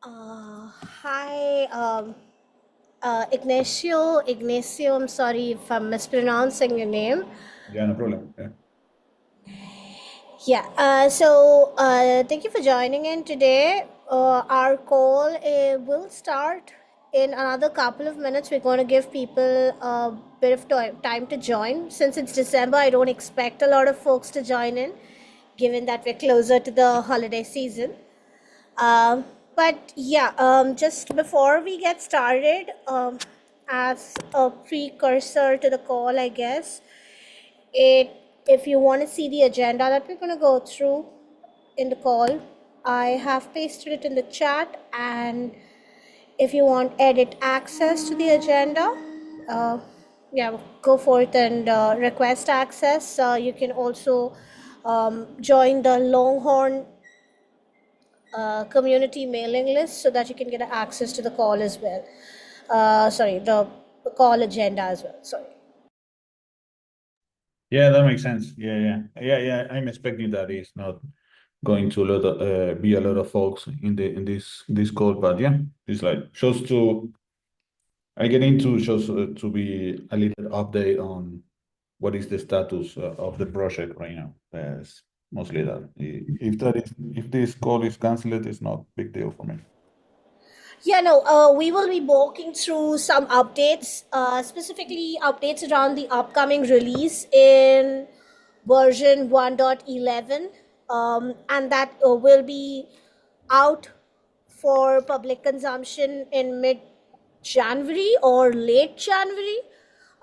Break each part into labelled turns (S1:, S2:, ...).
S1: Hi, Ignacio. Ignacio, I'm sorry if I'm mispronouncing your name.
S2: Yeah, no problem. Yeah.
S1: Yeah, thank you for joining in today. Our call will start in another couple of minutes. We're going to give people a bit of time to join. Since it's December, I don't expect a lot of folks to join in, given that we're closer to the holiday season. Um, just before we get started, as a precursor to the call, I guess, it if you want to see the agenda that we're going to go through in the call, I have pasted it in the chat, and if you want edit access to the agenda, uh, yeah, go forth and request access. You can also join the Longhorn community mailing list so that you can get access to the call as well. The call agenda as well. Sorry.
S2: Yeah, that makes sense. Yeah. I'm expecting that it's not going to be a lot of folks in this call, but yeah, it's like just to I get into just to be a little update on what is the status of the project right now. That's mostly that. If this call is cancelled, it's not big deal for me.
S1: Yeah, no, we will be walking through some updates, specifically updates around the upcoming release in version 1.11, and that will be out for public consumption in mid January or late January.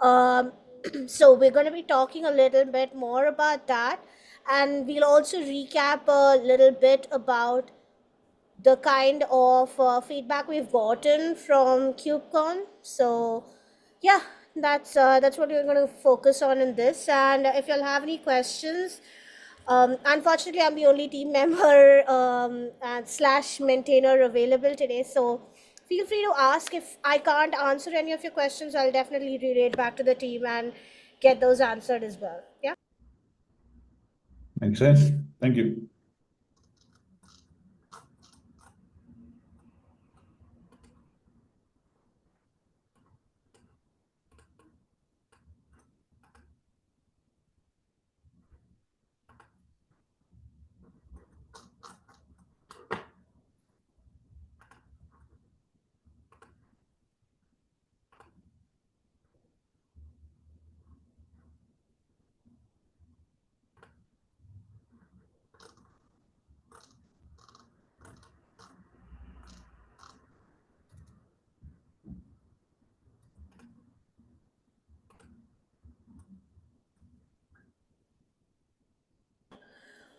S1: Um, so we're going to be talking a little bit more about that, and we'll also recap a little bit about the kind of feedback we've gotten from KubeCon. So yeah, that's what we're going to focus on in this. And if you'll have any questions, unfortunately, I'm the only team member and slash maintainer available today. So feel free to ask. If I can't answer any of your questions, I'll definitely relay it back to the team and get those answered as well. Yeah.
S2: Makes sense. Thank you.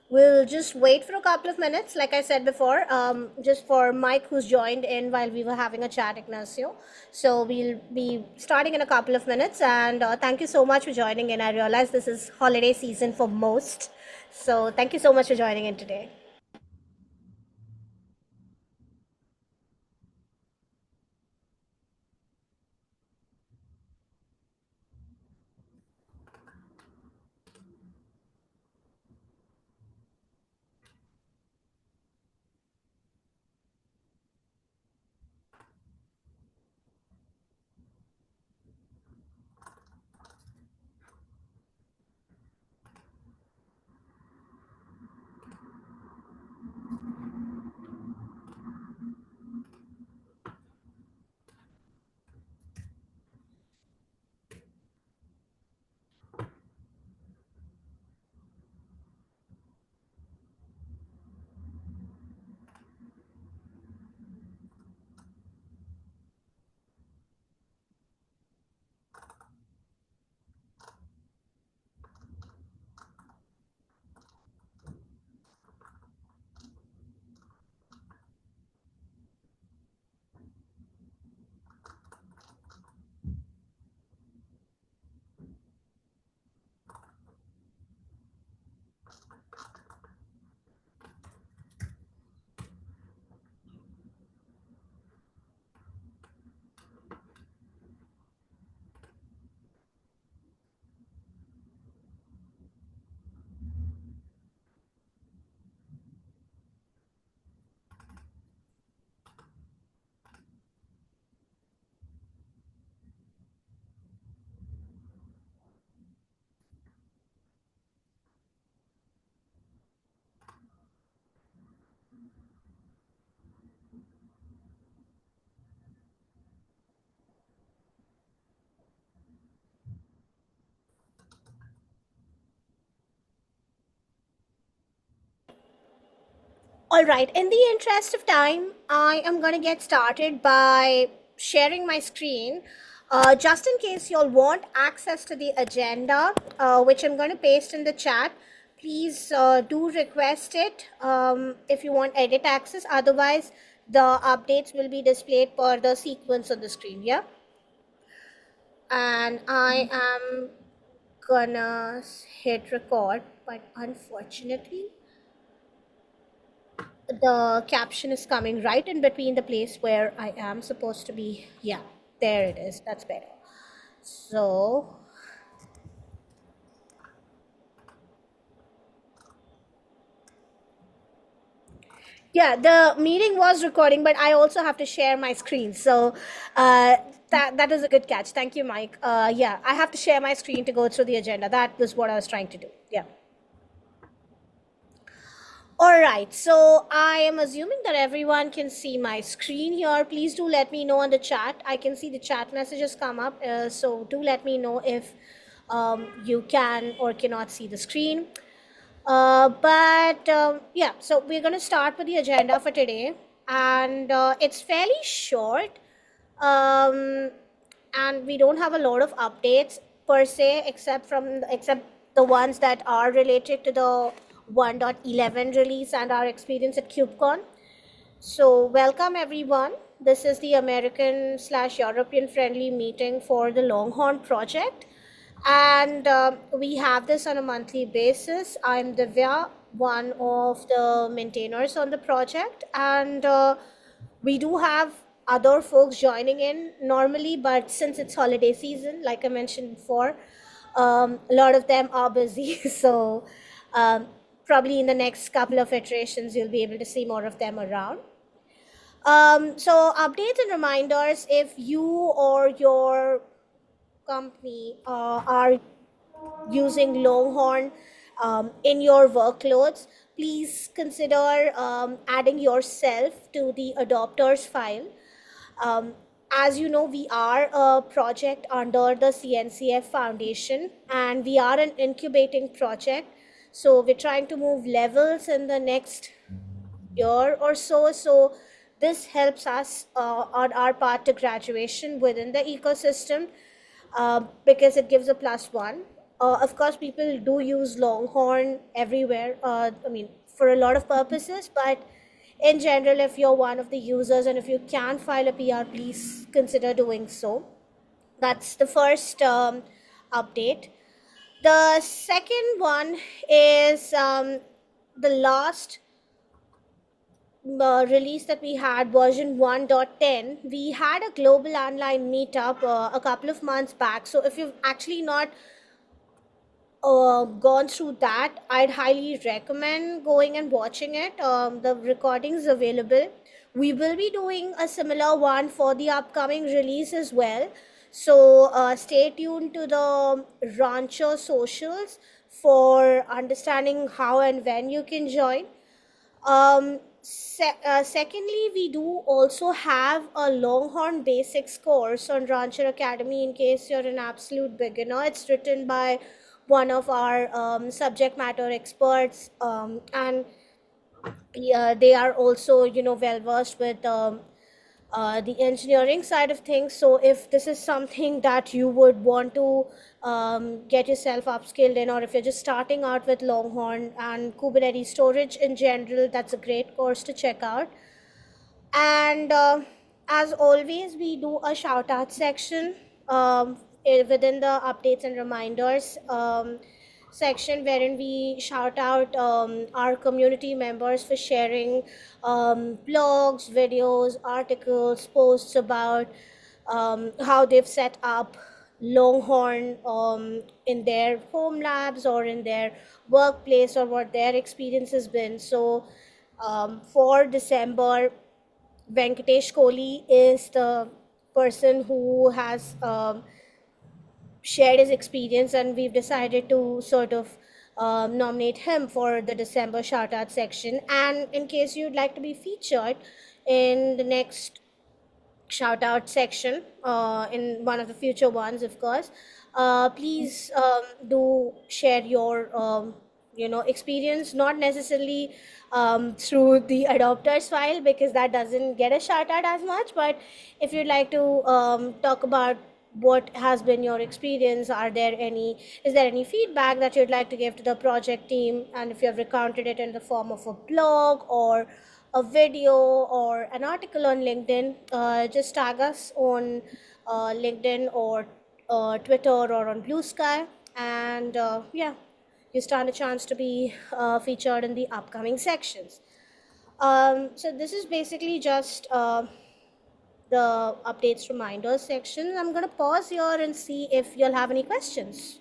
S1: We'll just wait for a couple of minutes, like I said before, just for Mike, who's joined in while we were having a chat, Ignacio. So we'll be starting in a couple of minutes, and thank you so much for joining in. I realize this is holiday season for most, so thank you so much for joining in today. All right, in the interest of time, I am going to get started by sharing my screen. Just in case you'll want access to the agenda, which I'm going to paste in the chat, please do request it if you want edit access. Otherwise, the updates will be displayed per the sequence on the screen. Yeah. And I am gonna hit record, but unfortunately, the caption is coming right in between the place where I am supposed to be. Yeah, there it is. That's better. So, yeah, the meeting was recording, but I also have to share my screen. So, that is a good catch. Thank you, Mike. Yeah, I have to share my screen to go through the agenda. That was what I was trying to do. Yeah. All right, so I am assuming that everyone can see my screen here. Please do let me know on the chat. I can see the chat messages come up, so do let me know if you can or cannot see the screen. But yeah, so we're going to start with the agenda for today, and it's fairly short, um, and we don't have a lot of updates per se, except the ones that are related to the 1.11 release and our experience at KubeCon. So welcome everyone. This is the American slash European friendly meeting for the Longhorn project, and we have this on a monthly basis. I'm Divya, one of the maintainers on the project, and we do have other folks joining in normally, but since it's holiday season, like I mentioned before, a lot of them are busy. So um, probably in the next couple of iterations, you'll be able to see more of them around. So updates and reminders, if you or your company are using Longhorn in your workloads, please consider adding yourself to the adopters file. Um, as you know, we are a project under the CNCF Foundation, and we are an incubating project. So we're trying to move levels in the next year or so. So this helps us on our path to graduation within the ecosystem, because it gives a +1. Of course, people do use Longhorn everywhere. I mean, for a lot of purposes, but in general, if you're one of the users and if you can file a PR, please consider doing so. That's the first update. The second one is the last release that we had, version 1.10. We had a global online meetup a couple of months back. So if you've actually not gone through that, I'd highly recommend going and watching it. The recording is available. We will be doing a similar one for the upcoming release as well. So stay tuned to the Rancher socials for understanding how and when you can join. Secondly, we do also have a Longhorn Basics course on Rancher Academy in case you're an absolute beginner. It's written by one of our subject matter experts, and yeah, they are also, well versed with the engineering side of things. So if this is something that you would want to get yourself upskilled in, or if you're just starting out with Longhorn and Kubernetes storage in general, that's a great course to check out. And as always, we do a shout out section within the updates and reminders section, wherein we shout out our community members for sharing blogs, videos, articles, posts about how they've set up Longhorn in their home labs or in their workplace, or what their experience has been. So for December, Venkatesh Kohli is the person who has shared his experience, and we've decided to sort of nominate him for the December shout out section. And in case you'd like to be featured in the next shout out section, in one of the future ones, of course, please do share your experience, not necessarily through the adopters file, because that doesn't get a shout out as much. But if you'd like to talk about what has been your experience, is there any feedback that you'd like to give to the project team, and if you have recounted it in the form of a blog or a video or an article on LinkedIn, just tag us on LinkedIn or Twitter or on Blue Sky, and yeah, you stand a chance to be featured in the upcoming sections. So this is basically just the updates reminders section. I'm going to pause here and see if you'll have any questions.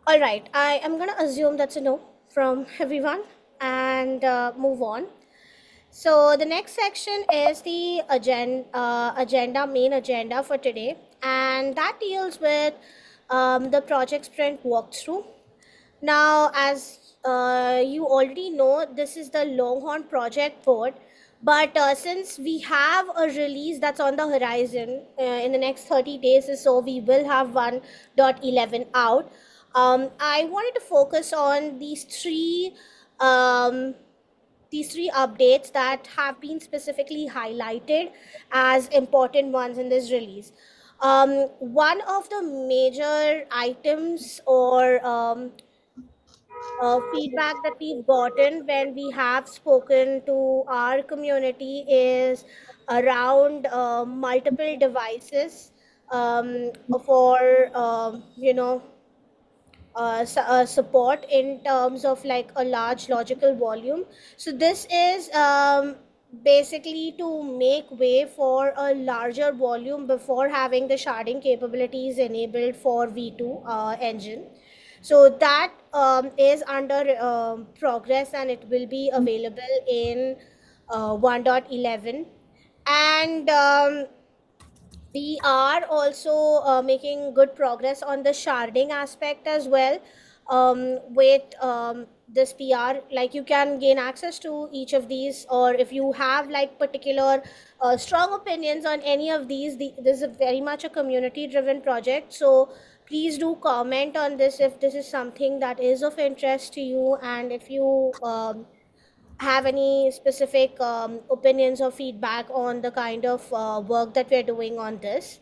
S1: All right, I am going to assume that's a no from everyone and move on. So the next section is the main agenda for today, and that deals with the project sprint walkthrough. Now, as you already know, this is the Longhorn project board. But since we have a release that's on the horizon in the next 30 days or so, we will have 1.11 out. I wanted to focus on um, these three updates that have been specifically highlighted as important ones in this release. One of the major items or feedback that we've gotten when we have spoken to our community is around multiple devices for support in terms of like a large logical volume. So this is basically to make way for a larger volume before having the sharding capabilities enabled for V2 engine. So that is under progress, and it will be available in 1.11. And we are also making good progress on the sharding aspect as well, with this PR. Like, you can gain access to each of these, or if you have like particular strong opinions on any of these, this is very much a community driven project. So please do comment on this if this is something that is of interest to you, and if you have any specific opinions or feedback on the kind of work that we're doing on this.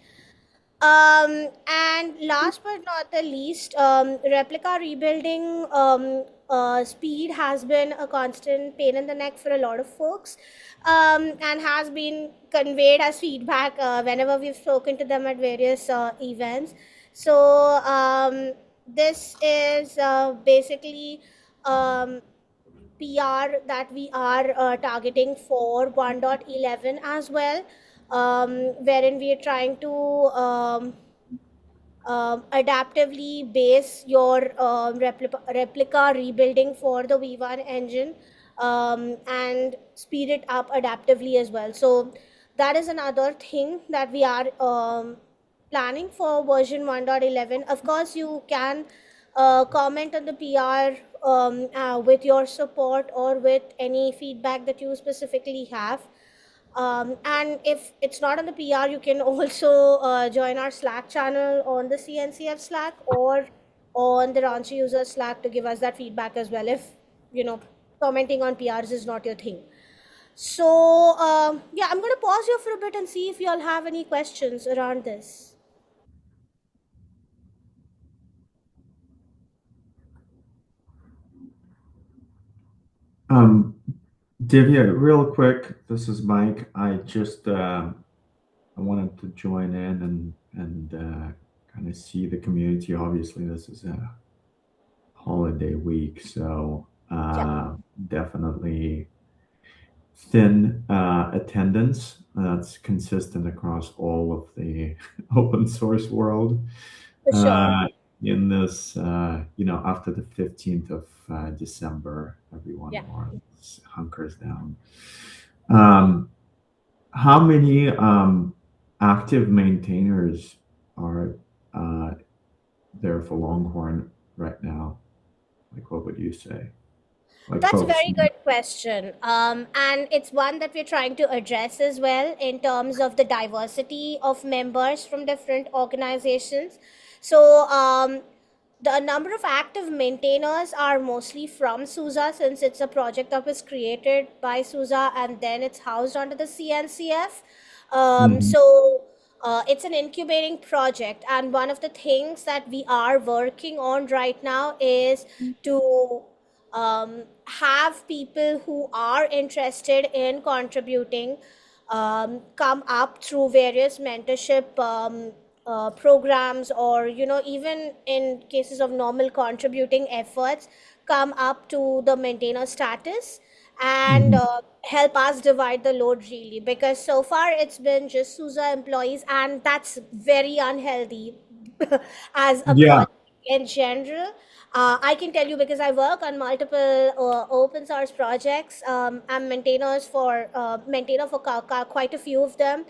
S1: And last but not the least, replica rebuilding speed has been a constant pain in the neck for a lot of folks, and has been conveyed as feedback whenever we've spoken to them at various events. So this is basically PR that we are targeting for 1.11 as well, wherein we are trying to adaptively base your replica rebuilding for the V1 engine, and speed it up adaptively as well. So that is another thing that we are planning for version 1.11. Of course, you can comment on the PR with your support or with any feedback that you specifically have. And if it's not on the PR, you can also join our Slack channel on the CNCF Slack or on the Ranchi user Slack to give us that feedback as well, if commenting on PRs is not your thing. So yeah, I'm going to pause here for a bit and see if you all have any questions around this.
S3: Divya, real quick, this is Mike. I just I wanted to join in and kind of see the community. Obviously, this is a holiday week, so
S1: Yeah,
S3: definitely thin attendance. That's consistent across all of the open source world.
S1: for sure.
S3: Uh, in this, after the 15th of December, everyone
S1: Yeah.
S3: more or less hunkers down. Um, how many active maintainers are there for Longhorn? right now? Like, what would you say? Like
S1: That's a
S3: folks.
S1: very good question. And it's one that we're trying to address as well in terms of the diversity of members from different organizations. So, the number of active maintainers are mostly from SUSE, since it's a project that was created by SUSE and then it's housed under the CNCF.
S3: Mhm.
S1: It's an incubating project, and one of the things that we are working on right now is to have people who are interested in contributing come up through various mentorship programs, or even in cases of normal contributing efforts, come up to the maintainer status and
S3: Mhm.
S1: help us divide the load, really, because so far it's been just SUSE employees, and that's very unhealthy as a
S3: Yeah.
S1: project in general. I can tell you because I work on multiple open source projects. I'm maintainer for quite a few of them,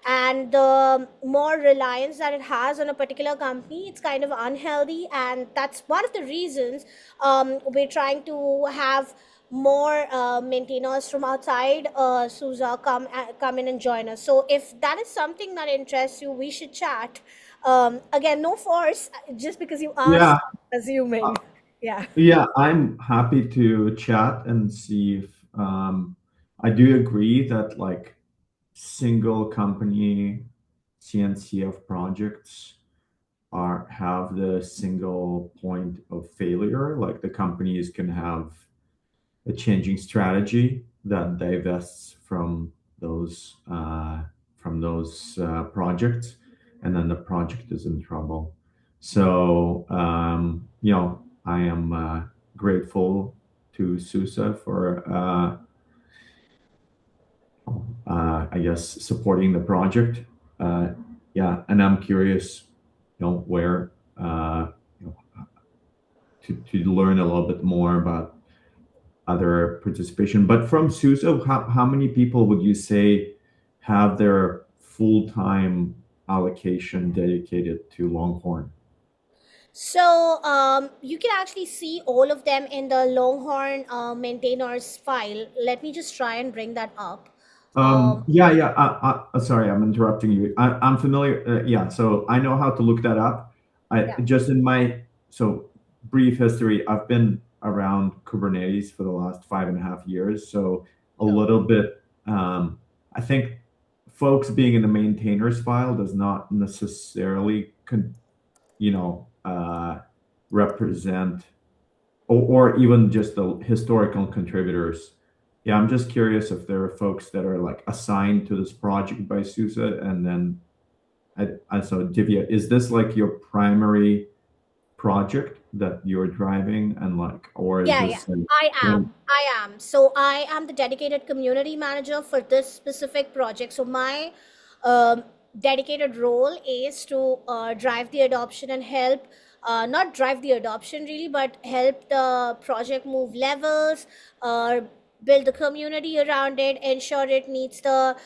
S1: and the more reliance that it has on a particular company, it's kind of unhealthy, and that's one of the reasons we're trying to have more maintainers from outside SUSE come in and join us. So if that is something that interests you, we should chat. Again, no force, just because you
S3: Yeah.
S1: asked, assuming. Yeah.
S3: Yeah, I'm happy to chat and see if I do agree that like single company CNCF projects are have the single point of failure. Like the companies can have a changing strategy that divests from those projects, and then the project is in trouble. So I am grateful to SUSE for I guess supporting the project. Uh, yeah, and I'm curious, where you know, to learn a little bit more about other participation. But from SUSE, how many people would you say have their full-time allocation dedicated to Longhorn?
S1: So you can actually see all of them in the Longhorn maintainers file. Let me just try and bring that up.
S3: Yeah, yeah. Sorry, I'm interrupting you. I'm familiar. Yeah, so I know how to look that up. I
S1: Yeah.
S3: just in my so brief history, I've been around Kubernetes for the last 5.5 years. So a
S1: So
S3: little bit. I think folks being in the maintainers file does not necessarily, you know, uh, represent or even just the historical contributors. Yeah, I'm just curious if there are folks that are like assigned to this project by SUSE, and then so Divya, is this like your primary project that you're driving, and like, or is
S1: yeah, yeah.
S3: this like,
S1: I
S3: yeah.
S1: am. I am. So I am the dedicated community manager for this specific project. So my um, dedicated role is to drive the adoption and help, not drive the adoption really, but help the project move levels, build the community around it, ensure it meets the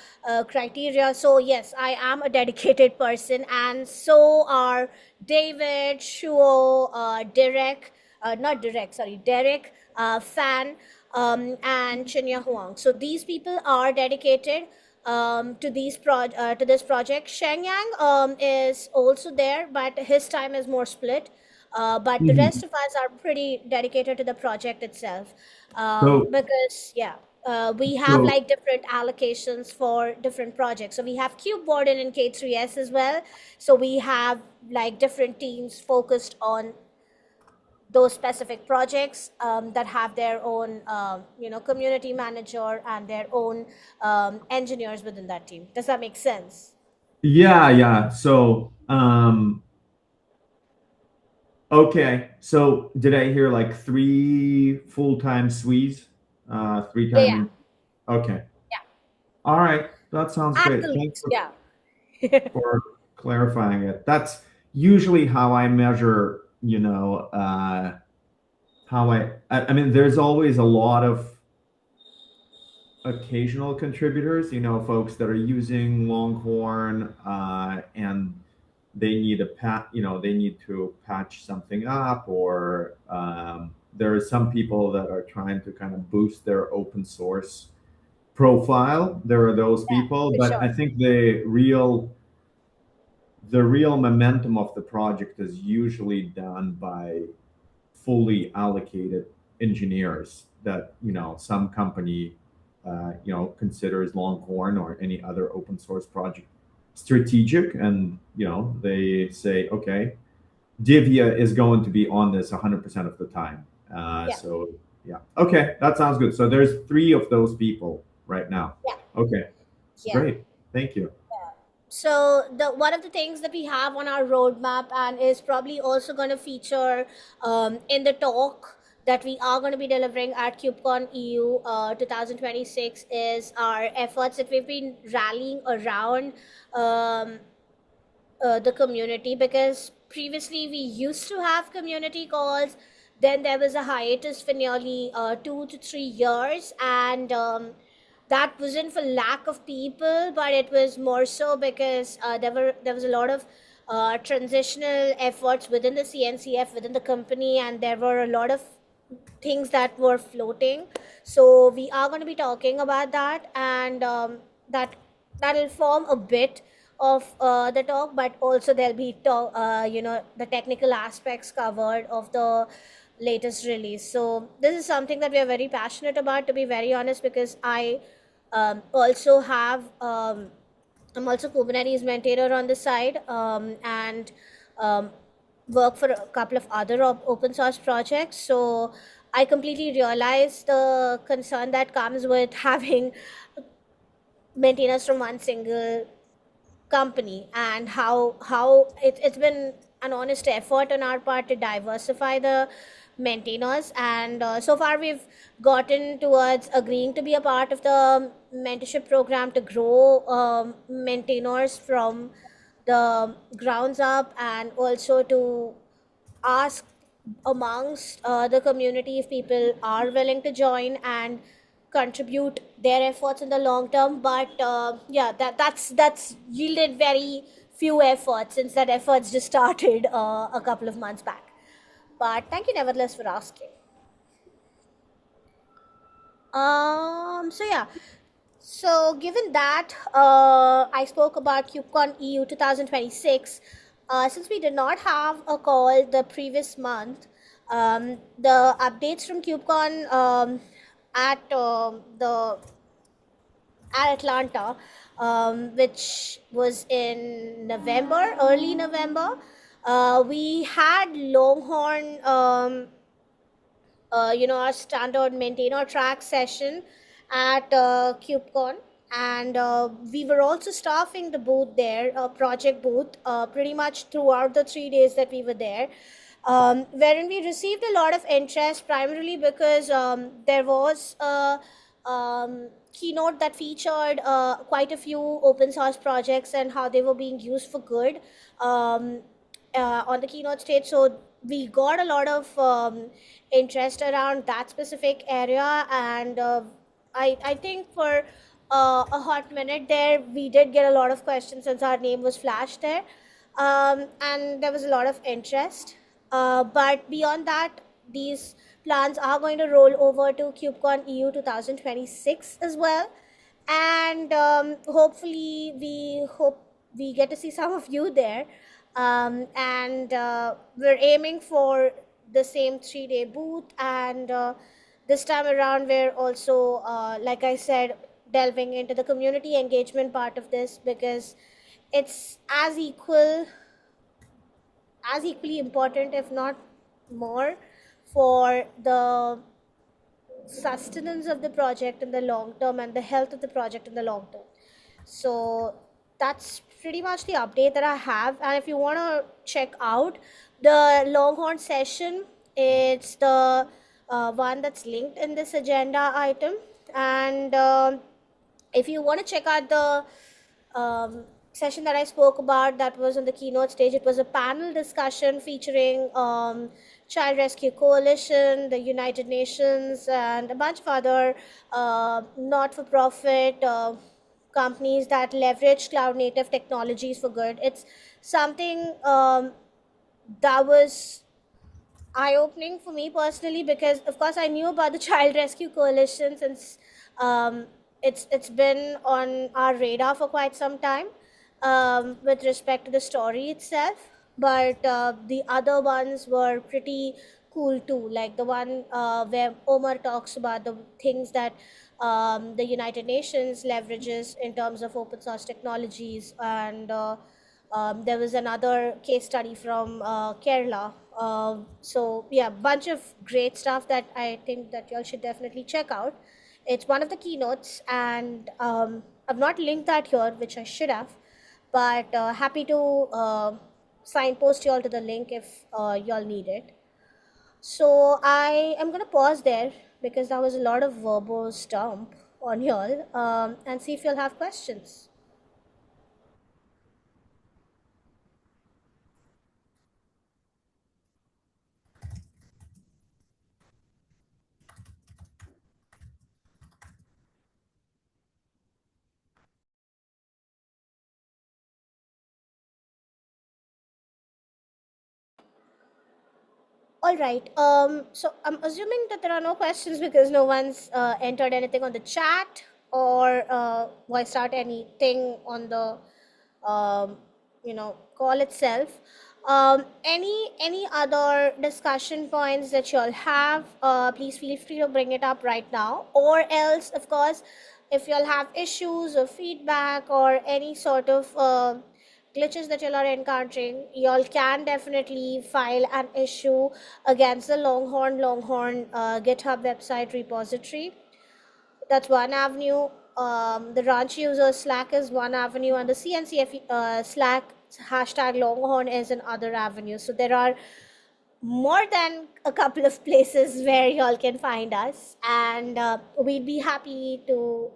S1: criteria. So yes, I am a dedicated person, and so are David, Shuo, Derek, not Derek, sorry, Derek, Fan, and Chinya Huang. So these people are dedicated to this project. Sheng Yang is also there, but his time is more split. But the rest
S3: Mhm.
S1: of us are pretty dedicated to the project itself,
S3: So
S1: because yeah, we have
S3: so
S1: like different allocations for different projects. So we have Cube Warden and K3S as well. So we have like different teams focused on those specific projects that have their own community manager and their own engineers within that team. Does that make sense?
S3: yeah, yeah. So okay. So did I hear like three full-time Swedes? Three
S1: Yeah,
S3: time. Okay.
S1: yeah,
S3: All right. That sounds
S1: at
S3: great.
S1: the
S3: Thanks
S1: least, yeah.
S3: for clarifying it. That's usually how I measure, how I mean, there's always a lot of occasional contributors, folks that are using Longhorn, and they need they need to patch something up, or there are some people that are trying to kind of boost their open source profile. There are those
S1: Yeah,
S3: people,
S1: for
S3: but I
S1: sure.
S3: think the real momentum of the project is usually done by fully allocated engineers that some company considers Longhorn or any other open source project strategic, and they say, okay, Divya is going to be on this 100% of the time.
S1: Yeah,
S3: So yeah, okay, that sounds good. So there's three of those people right now.
S1: yeah,
S3: Okay,
S1: yeah.
S3: great, thank you.
S1: So the one of the things that we have on our roadmap and is probably also going to feature in the talk that we are going to be delivering at KubeCon EU 2026 is our efforts that we've been rallying around um, the community, because previously we used to have community calls, then there was a hiatus for nearly 2 to 3 years, and that wasn't for lack of people, but it was more so because there was a lot of transitional efforts within the CNCF, within the company, and there were a lot of things that were floating. So we are going to be talking about that, and that that'll form a bit of the talk, but also there'll be the technical aspects covered of the latest release. So this is something that we are very passionate about, to be very honest, because I also have I'm also Kubernetes maintainer on the side, and um, work for a couple of other open source projects. So I completely realize the concern that comes with having maintainers from one single company, and how it's been an honest effort on our part to diversify the maintainers, and so far we've gotten towards agreeing to be a part of the mentorship program to grow maintainers from the grounds up, and also to ask amongst the community if people are willing to join and contribute their efforts in the long term. But yeah, that's yielded very few efforts, since that efforts just started a couple of months back. But thank you nevertheless for asking. So yeah, so given that I spoke about KubeCon EU 2026, since we did not have a call the previous month, the updates from KubeCon at the at Atlanta, which was in November, early November, we had Longhorn, our standard maintainer track session at KubeCon, and we were also staffing the booth there, project booth, pretty much throughout the 3 days that we were there. Wherein we received a lot of interest, primarily because there was a keynote that featured quite a few open source projects and how they were being used for good um, on the keynote stage. So we got a lot of interest around that specific area, and I think for a hot minute there we did get a lot of questions since our name was flashed there, and there was a lot of interest. But beyond that, these plans are going to roll over to KubeCon EU 2026 as well, and hopefully we hope we get to see some of you there, and we're aiming for the same 3 day booth, and this time around we're also like I said, delving into the community engagement part of this, because it's as equally important, if not more, for the sustenance of the project in the long term and the health of the project in the long term. So that's pretty much the update that I have. And if you want to check out the Longhorn session, it's the one that's linked in this agenda item. And if you want to check out the session that I spoke about, that was on the keynote stage. It was a panel discussion featuring Child Rescue Coalition, the United Nations, and a bunch of other not-for-profit companies that leverage cloud native technologies for good. It's something that was eye-opening for me personally, because of course I knew about the Child Rescue Coalition since um, it's been on our radar for quite some time, with respect to the story itself. But the other ones were pretty cool too, like the one where Omar talks about the things that the United Nations leverages in terms of open source technologies. And there was another case study from Kerala. So yeah, bunch of great stuff that I think that y'all should definitely check out. It's one of the keynotes, and I've not linked that here, which I should have, but happy to signpost y'all to the link if y'all need it. So I am gonna pause there because that was a lot of verbose stomp on y'all, and see if you'll have questions. All right. So I'm assuming that there are no questions because no one's entered anything on the chat or voiced out anything on the um, call itself. Any other discussion points that you'll have? Please feel free to bring it up right now. Or else, of course, if you'll have issues or feedback or any sort of glitches that y'all are encountering, y'all can definitely file an issue against the Longhorn GitHub website repository. That's one avenue. The Ranch user Slack is one avenue, and the CNCF Slack hashtag Longhorn is another avenue. So there are more than a couple of places where y'all can find us, and we'd be happy to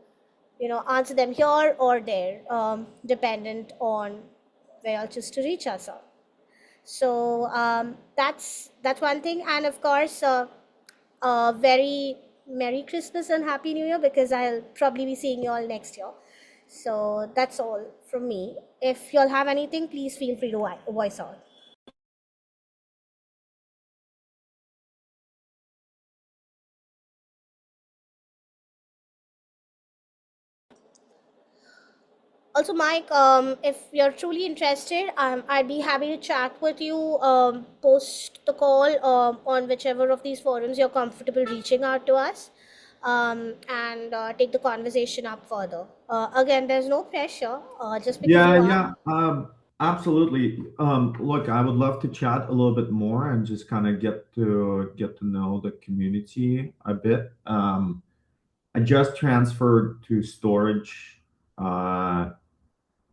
S1: answer them here or there, dependent on where y'all choose to reach us on. So that's one thing, and of course, very Merry Christmas and Happy New Year, because I'll probably be seeing you all next year. So that's all from me. If y'all have anything, please feel free to voice out. Also, Mike, if you're truly interested, I'd be happy to chat with you post the call, on whichever of these forums you're comfortable reaching out to us, and take the conversation up further. Again, there's no pressure, just because you are.
S3: Absolutely. Look, I would love to chat a little bit more and just kind of get to know the community a bit. I just transferred to storage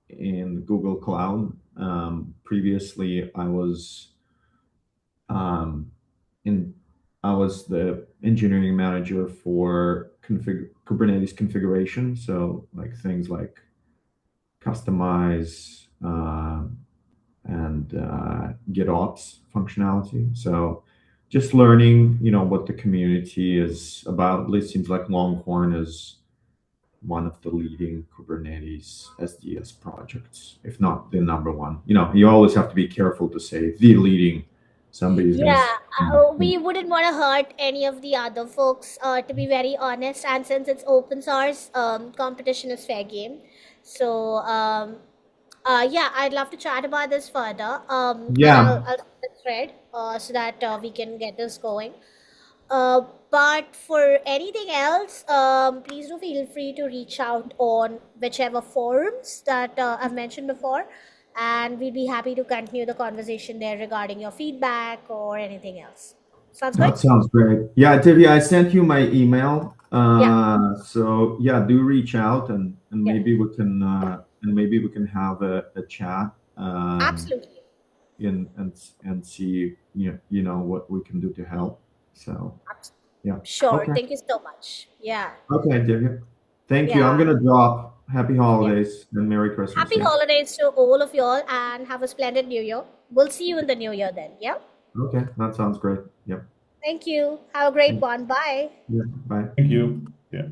S3: in Google Cloud. Previously, um, in I was the engineering manager for Kubernetes configuration, so like things like customize and GitOps functionality. So just learning, what the community is about. At least seems like Longhorn is one of the leading Kubernetes SDS projects, if not the number one. You always have to be careful to say the leading. Somebody's gonna.
S1: Yeah, we wouldn't want to hurt any of the other folks, to be very honest. And since it's open source, competition is fair game. So, yeah, I'd love to chat about this further. And I'll
S3: Yeah,
S1: start the thread so that we can get this going. But for anything else, please do feel free to reach out on whichever forums that I've mentioned before, and we'd be happy to continue the conversation there regarding your feedback or anything else. Sounds good?
S3: that sounds great. Yeah, Divya, I sent you my email.
S1: Yeah,
S3: So yeah, do reach out and
S1: yeah,
S3: maybe we can have a chat
S1: absolutely.
S3: and see what we can do to help. So
S1: Abs-
S3: yeah.
S1: Sure.
S3: Okay.
S1: Thank you so much. Yeah,
S3: Okay, Divya. Thank you. I'm
S1: yeah,
S3: gonna drop. Happy
S1: yeah.
S3: holidays and Merry Christmas.
S1: Happy
S3: Yeah.
S1: holidays to all of y'all, and have a splendid new year. We'll see you in the new year then. Yeah.
S3: Okay, that sounds great. Yep.
S1: Thank you. Have a great one. Bye.
S3: Yeah. Bye.
S2: Thank you. Yeah.